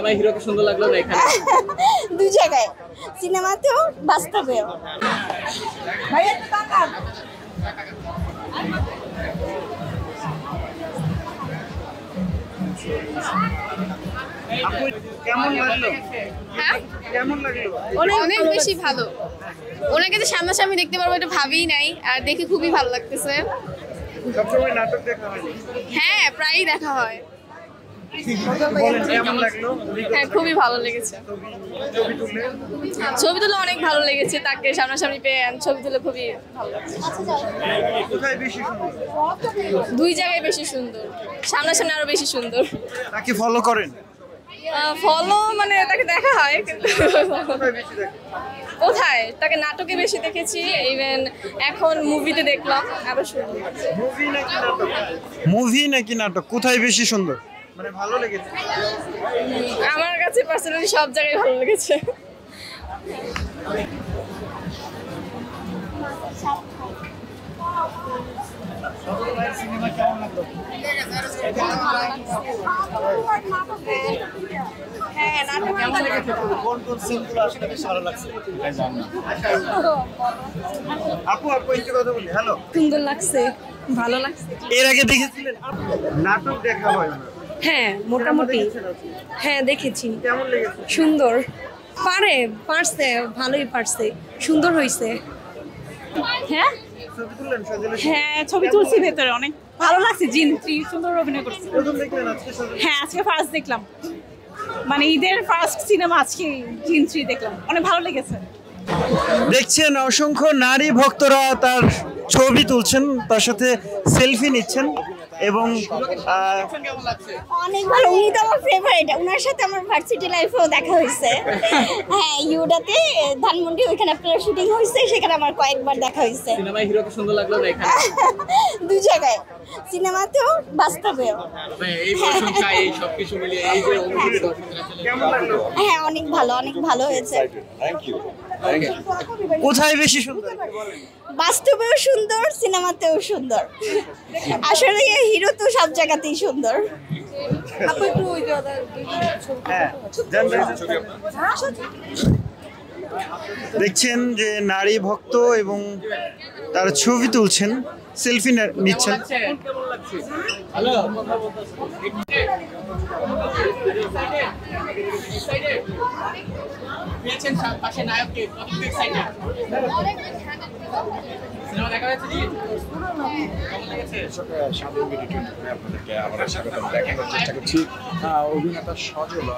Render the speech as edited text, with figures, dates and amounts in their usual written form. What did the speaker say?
সিনেমায় হিরোকে সুন্দর লাগলো না এখানে? দুই জায়গায়, সিনেমাতেও বাস্তবেও। ভাইয়া একটু তাকান। আপু কেমন লাগলো? হ্যাঁ কেমন লাগলো? অনেক বেশি ভালো। ওনাকে যে সামনাসামনি দেখতে পারবো এটা ভাবিই নাই, আর দেখে খুবই ভালো লাগতেছে। সবসময় নাটক দেখা হয়? হ্যাঁ প্রায়ই দেখা হয়। বলেন কেমন লাগলো? হ্যাঁ খুবই ভালো লেগেছে। ছবি তুললে ছবি তুলে অনেক ভালো লেগেছে, তাকে সামনাসামনি পেয়ে ছবি তুলে খুবই ভালো লাগছে। কোথায় বেশি সুন্দর? দুই জায়গায় বেশি সুন্দর, সামনাসামনি আরো বেশি সুন্দর। তাকে ফলো করেন? ফলো মানে তাকে দেখা হয় কিন্তু কোথায় বেশি দেখেন? কোথায় তাকে নাটকে বেশি দেখেছি, ইভেন এখন মুভিতে দেখলাম আবার সুন্দর। মুভি নাকি নাটক? মুভি নাকি নাটক, কোথায় বেশি সুন্দর মানে ভালো লেগেছে? আমার কাছে পার্সোনালি সব জায়গায় ভালো লেগেছে। সিনেমা কেমন লাগলো? হ্যাঁ নাটক কেমন লেগেছে? কোন কোন সিনগুলো আসলে বেশি ভালো লাগছে? আপু একটু কথা বলি। হ্যালো, সুন্দর লাগছে, ভালো লাগছে। এর আগে দেখেছিলেন? নাটক দেখা হয় না? হ্যাঁ মোটামুটি, হ্যাঁ দেখেছি। কেমন লেগেছে? সুন্দর, পারছে, ভালোই পারছে, সুন্দর হয়েছে। হ্যাঁ ছবি তুললেন সজলে? হ্যাঁ ছবি তুলছি ভেতরে, অনেক ভালো লাগছে। জিনত্রি সুন্দর অভিনয় করছে। প্রথম দেখলেন আজকে সজলে? হ্যাঁ আজকে ফার্স্ট দেখলাম, মানে ঈদের ফার্স্ট সিনেমা আজকে জিনত্রি দেখলাম, অনেক ভালো লেগেছে। দেখছেন অসংখ্য নারী ভক্তরা তার ছবি তুলছেন, তার সাথে সেলফি নিচ্ছেন এবং অনেক ভালো, উনি তো আমার ফেভারিট। ওনার সাথে আমার ভার্সিটি লাইফেও দেখা হয়েছে। হ্যাঁ ইউডাতে ধানমন্ডি, ওইখানে আপনার শুটিং হয়েছে, সেখানে আমার কয়েকবার দেখা হয়েছে। সিনেমায় হিরোকে সুন্দর লাগলো না এখানে? দুই জায়গায়, সিনেমাতেও বাস্তবেও। এই প্রশংসা এই সবকিছু মিলিয়ে এই যে অনুভূতি দর্শকদের আসলে কেমন লাগলো? হ্যাঁ অনেক ভালো হয়েছে। কোথায় বেশি সুন্দর? বাস্তবেও সুন্দর, সিনেমাতেও সুন্দর। আসলে হিরো তো সব জায়গাতেই সুন্দর। হ্যাঁ, দেখছেন যে নারী ভক্ত এবং তার ছবি তুলছেন, সেলফি নিচ্ছেন। কেমন লাগছে? হ্যালো, পেয়েছেন পাশে নায়ককে, কতটুকু এক্সাইটেড? সিনেমা দেখা হয়েছে কি? কেমন লেগেছে? স্বাধীন মিডিয়া আপনাদেরকে আবার স্বাগতম দেখানোর চেষ্টা করছি। অভিনেতা সজল